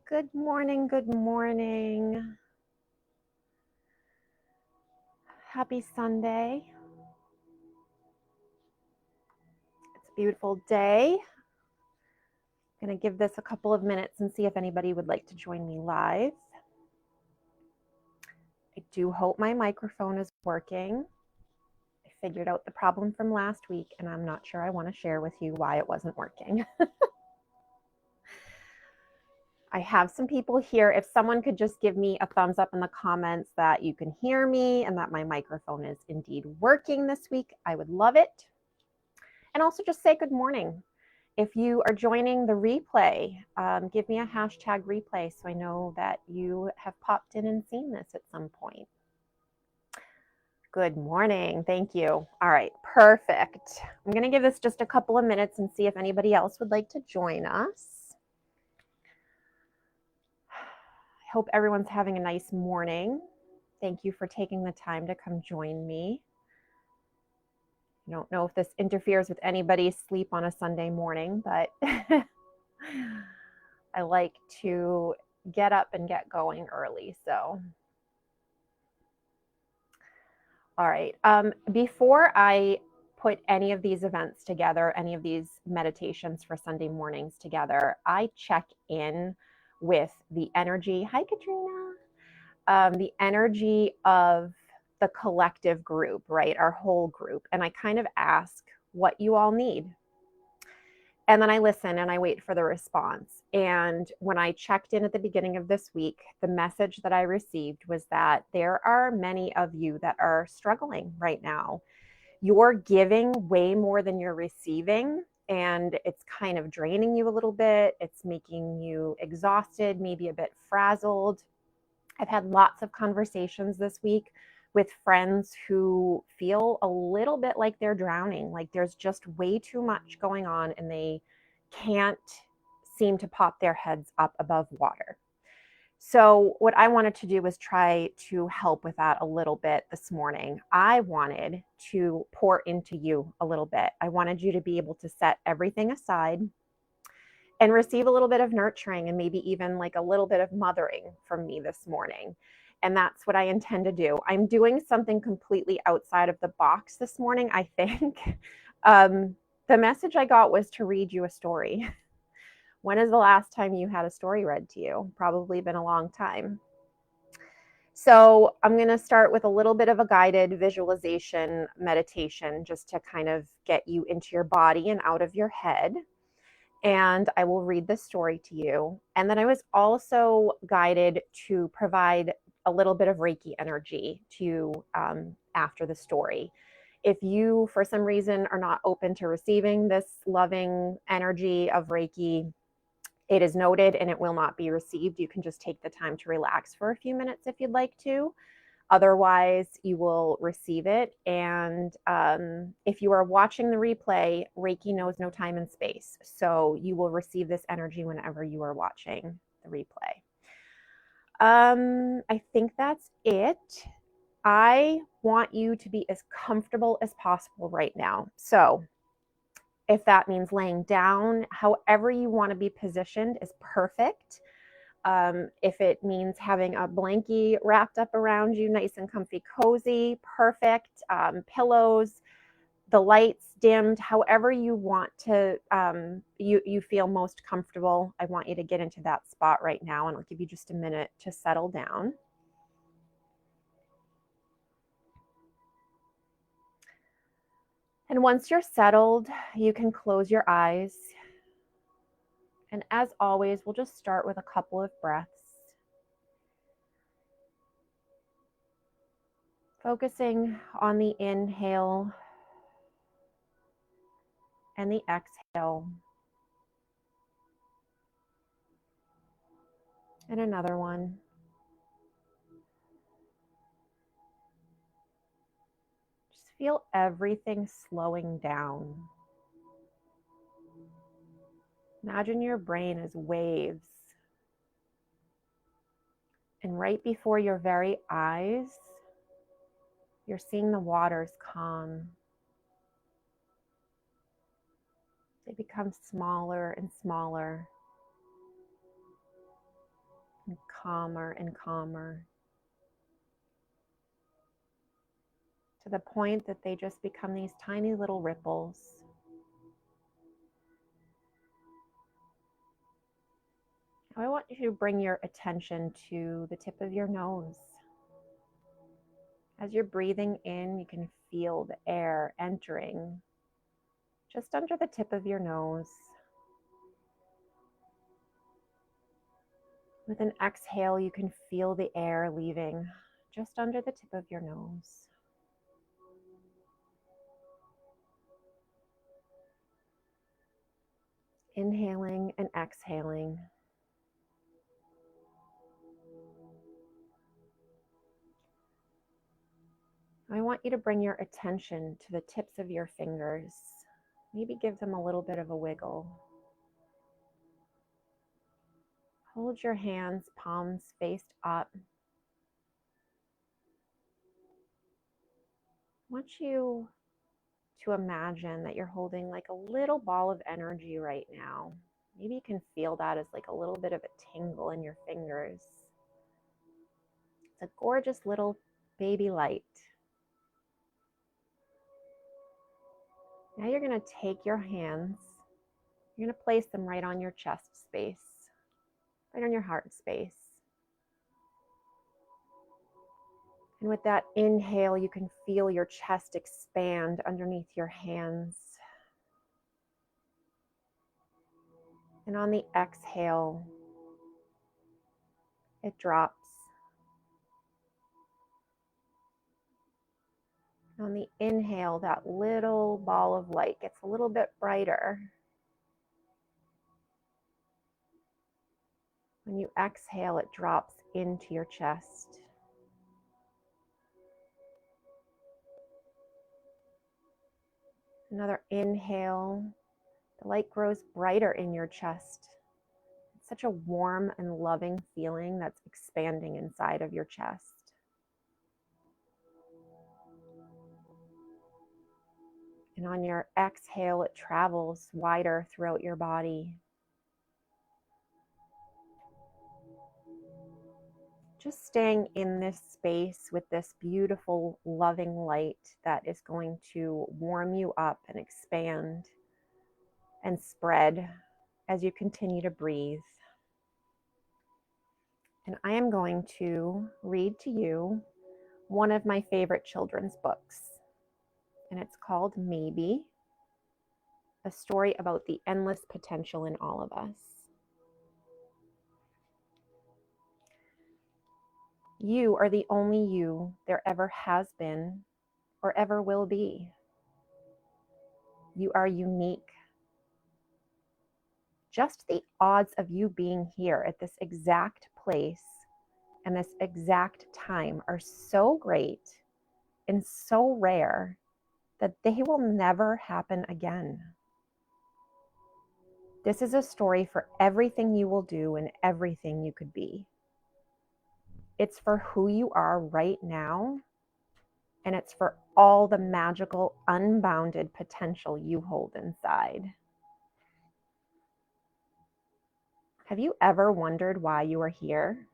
Good morning, good morning. Happy Sunday. It's a beautiful day. I'm going to give this a couple of minutes and see if anybody would like to join me live. I do hope my microphone is working. I figured out the problem from last week, and I'm not sure I want to share with you why it wasn't working. I have some people here. If someone could just give me a thumbs up in the comments that you can hear me and that my microphone is indeed working this week, I would love it. And also just say good morning. If you are joining the replay, give me a hashtag replay so I know that you have popped in and seen this at some point. Good morning. Thank you. All right, perfect. I'm going to give this just a couple of minutes and see if anybody else would like to join us. I hope everyone's having a nice morning. Thank you for taking the time to come join me. I don't know if this interferes with anybody's sleep on a Sunday morning, but I like to get up and get going early. So, all right. Before I put any of these events together, any of these meditations for Sunday mornings together, I check in with the energy. Hi, Katrina. The energy of the collective group, right? Our whole group. And I kind of ask what you all need. And then I listen and I wait for the response. And when I checked in at the beginning of this week, the message that I received was that there are many of you that are struggling right now. You're giving way more than you're receiving, and it's kind of draining you a little bit. It's making you exhausted, maybe a bit frazzled. I've had lots of conversations this week with friends who feel a little bit like they're drowning, like there's just way too much going on and they can't seem to pop their heads up above water. So what I wanted to do was try to help with that a little bit this morning. I wanted to pour into you a little bit. I wanted you to be able to set everything aside and receive a little bit of nurturing and maybe even like a little bit of mothering from me this morning. And that's what I intend to do. I'm doing something completely outside of the box this morning, I think. The message I got was to read you a story. When is the last time you had a story read to you? Probably been a long time. So I'm going to start with a little bit of a guided visualization meditation just to kind of get you into your body and out of your head. And I will read the story to you. And then I was also guided to provide a little bit of Reiki energy to you after the story. If you, for some reason, are not open to receiving this loving energy of Reiki, it is noted and it will not be received. You can just take the time to relax for a few minutes if you'd like to. Otherwise, you will receive it. And if you are watching the replay, Reiki knows no time and space. So you will receive this energy whenever you are watching the replay. I think that's it. I want you to be as comfortable as possible right now. So if that means laying down, however you want to be positioned is perfect. If it means having a blankie wrapped up around you, nice and comfy, cozy, perfect. Pillows, the lights dimmed, however you want to, you feel most comfortable. I want you to get into that spot right now, and I'll give you just a minute to settle down. And once you're settled, you can close your eyes. And as always, we'll just start with a couple of breaths. Focusing on the inhale and the exhale. And another one. Just feel everything slowing down. Imagine your brain as waves. And right before your very eyes, you're seeing the waters calm. They become smaller and smaller. calmer and calmer, to the point that they just become these tiny little ripples. Now I want you to bring your attention to the tip of your nose. As you're breathing in, you can feel the air entering just under the tip of your nose. With an exhale, you can feel the air leaving just under the tip of your nose. Inhaling and exhaling. I want you to bring your attention to the tips of your fingers. Maybe give them a little bit of a wiggle. Hold your hands, palms faced up. I want you to imagine that you're holding like a little ball of energy right now. Maybe you can feel that as like a little bit of a tingle in your fingers. It's a gorgeous little baby light. Now you're going to take your hands, you're going to place them right on your chest space, right on your heart space. And with that inhale, you can feel your chest expand underneath your hands. And on the exhale, it drops. On the inhale, that little ball of light gets a little bit brighter. When you exhale, it drops into your chest. Another inhale, the light grows brighter in your chest. It's such a warm and loving feeling that's expanding inside of your chest. And on your exhale, it travels wider throughout your body. Just staying in this space with this beautiful, loving light that is going to warm you up and expand and spread as you continue to breathe. And I am going to read to you one of my favorite children's books. And it's called Maybe, a story about the endless potential in all of us. You are the only you there ever has been or ever will be. You are unique. Just the odds of you being here at this exact place and this exact time are so great and so rare that they will never happen again. This is a story for everything you will do and everything you could be. It's for who you are right now, and it's for all the magical, unbounded potential you hold inside. Have you ever wondered why you are here?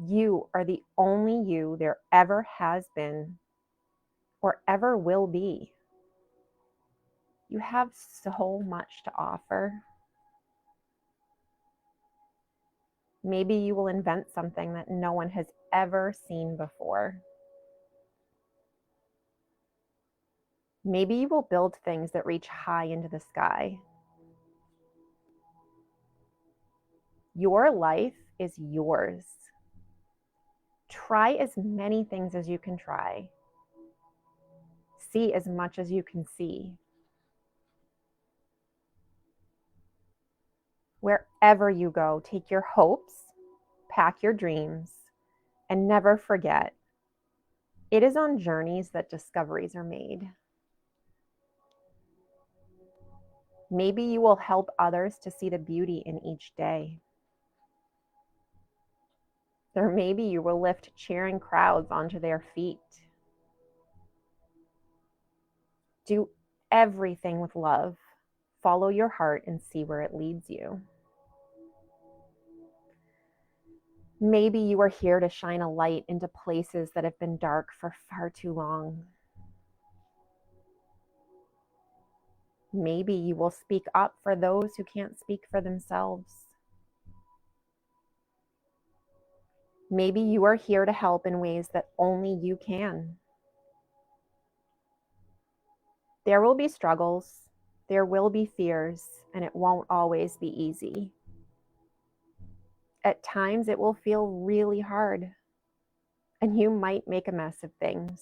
You are the only you there ever has been or ever will be. You have so much to offer. Maybe you will invent something that no one has ever seen before. Maybe you will build things that reach high into the sky. Your life is yours. Try as many things as you can try. See as much as you can see. Wherever you go, take your hopes, pack your dreams, and never forget, it is on journeys that discoveries are made. Maybe you will help others to see the beauty in each day. Or maybe you will lift cheering crowds onto their feet. Do everything with love. Follow your heart and see where it leads you. Maybe you are here to shine a light into places that have been dark for far too long. Maybe you will speak up for those who can't speak for themselves. Maybe you are here to help in ways that only you can. There will be struggles, there will be fears, and it won't always be easy. At times, it will feel really hard, and you might make a mess of things.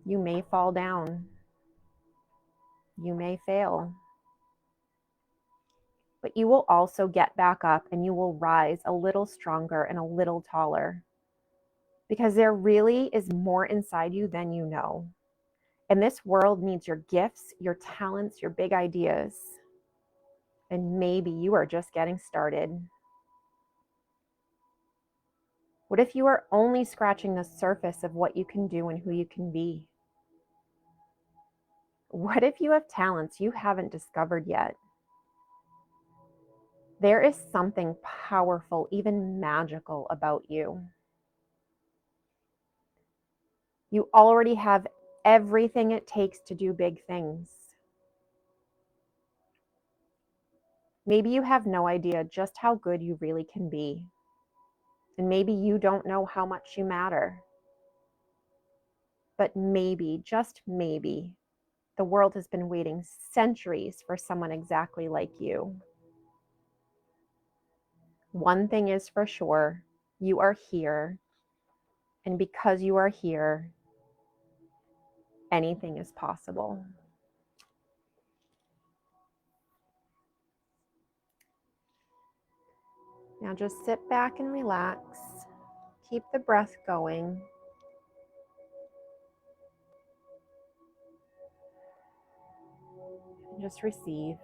You may fall down. You may fail. But you will also get back up and you will rise a little stronger and a little taller. Because there really is more inside you than you know. And this world needs your gifts, your talents, your big ideas. And maybe you are just getting started. What if you are only scratching the surface of what you can do and who you can be? What if you have talents you haven't discovered yet? There is something powerful, even magical about you. You already have everything it takes to do big things. Maybe you have no idea just how good you really can be. And maybe you don't know how much you matter. But maybe, just maybe, the world has been waiting centuries for someone exactly like you. One thing is for sure, you are here. And because you are here, anything is possible. Now just sit back and relax. Keep the breath going. And just receive.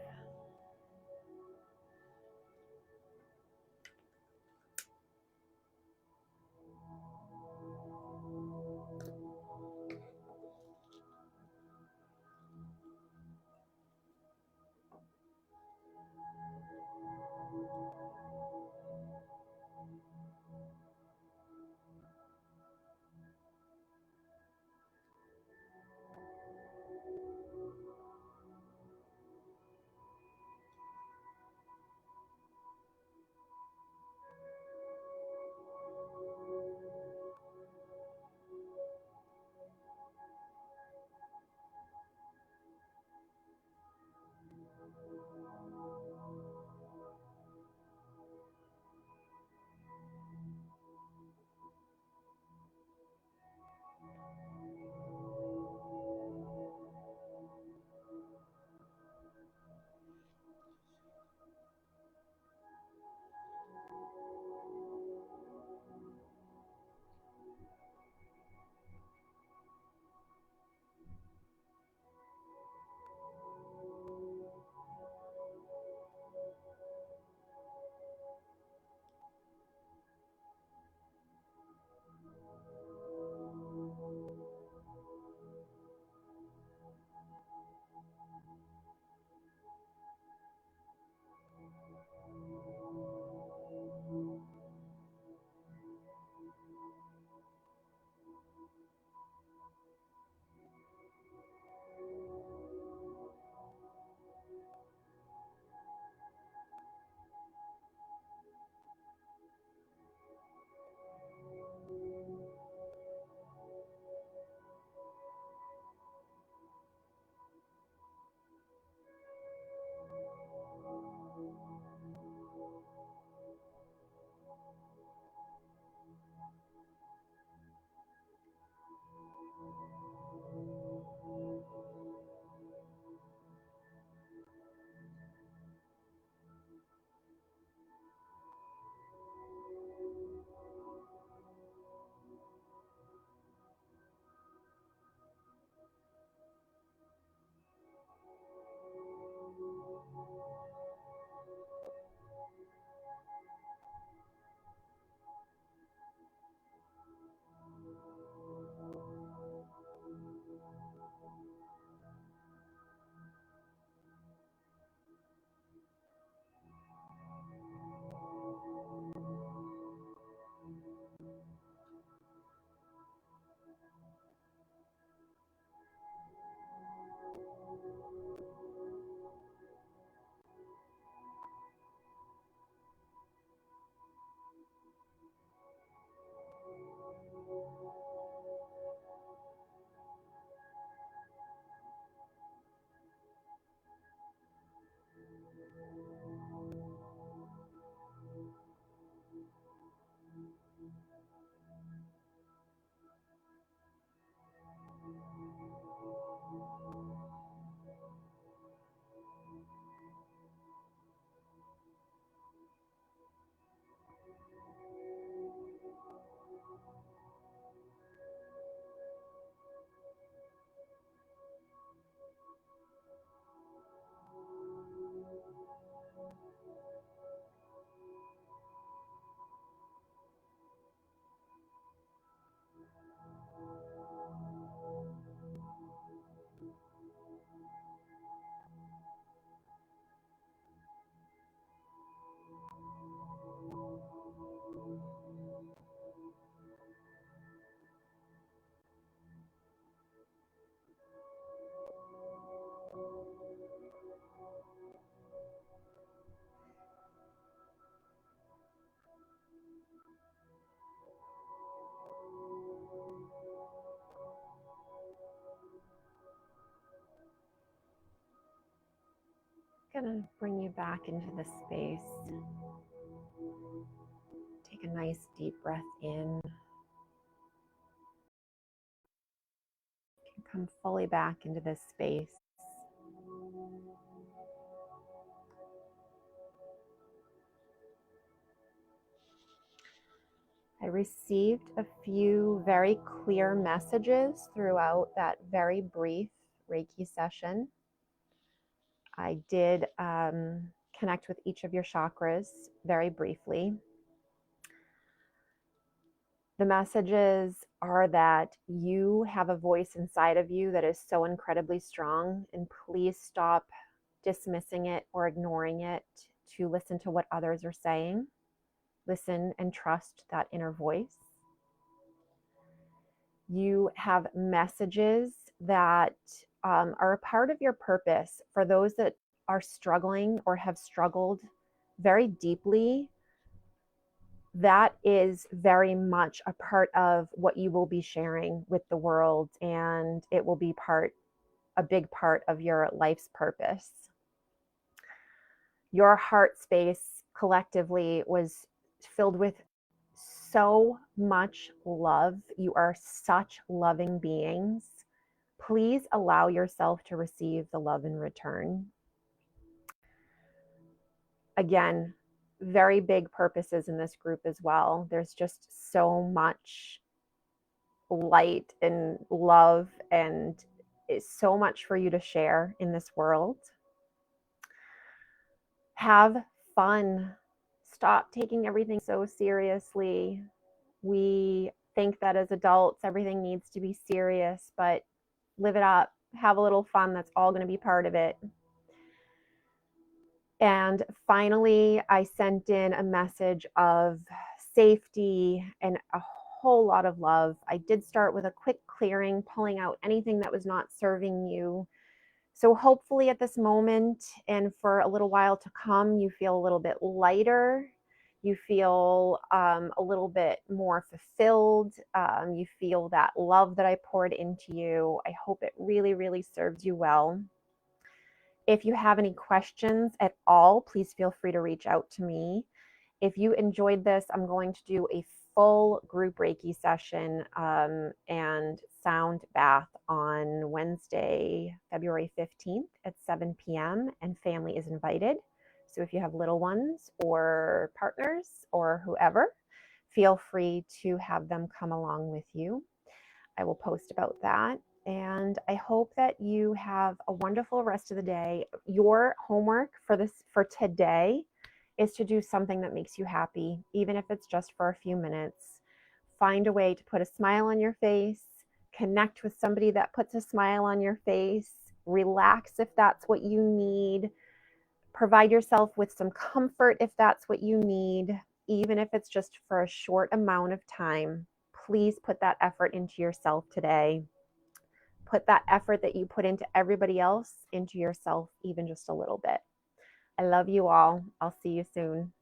Gonna bring you back into the space. Take a nice deep breath in. Come fully back into this space. I received a few very clear messages throughout that very brief Reiki session. I did connect with each of your chakras very briefly. The messages are that you have a voice inside of you that is so incredibly strong, and please stop dismissing it or ignoring it to listen to what others are saying. Listen and trust that inner voice. You have messages that are a part of your purpose for those that are struggling or have struggled very deeply. That is very much a part of what you will be sharing with the world, and it will be a big part of your life's purpose. Your heart space collectively was filled with so much love. You are such loving beings. Please allow yourself to receive the love in return. Again, very big purposes in this group as well. There's just so much light and love, and it's so much for you to share in this world. Have fun. Stop taking everything so seriously. We think that as adults, everything needs to be serious, but live it up. Have a little fun. That's all going to be part of it. And finally, I sent in a message of safety and a whole lot of love. I did start with a quick clearing, pulling out anything that was not serving you. So hopefully at this moment and for a little while to come, you feel a little bit lighter. You feel a little bit more fulfilled. You feel that love that I poured into you. I hope it really, really serves you well. If you have any questions at all, please feel free to reach out to me. If you enjoyed this, I'm going to do a full group Reiki session and sound bath on Wednesday, February 15th at 7 p.m. and family is invited. So if you have little ones or partners or whoever, feel free to have them come along with you. I will post about that. And I hope that you have a wonderful rest of the day. Your homework for today is to do something that makes you happy, even if it's just for a few minutes. Find a way to put a smile on your face, connect with somebody that puts a smile on your face, relax if that's what you need, provide yourself with some comfort if that's what you need, even if it's just for a short amount of time, please put that effort into yourself today. Put that effort that you put into everybody else into yourself, even just a little bit. I love you all. I'll see you soon.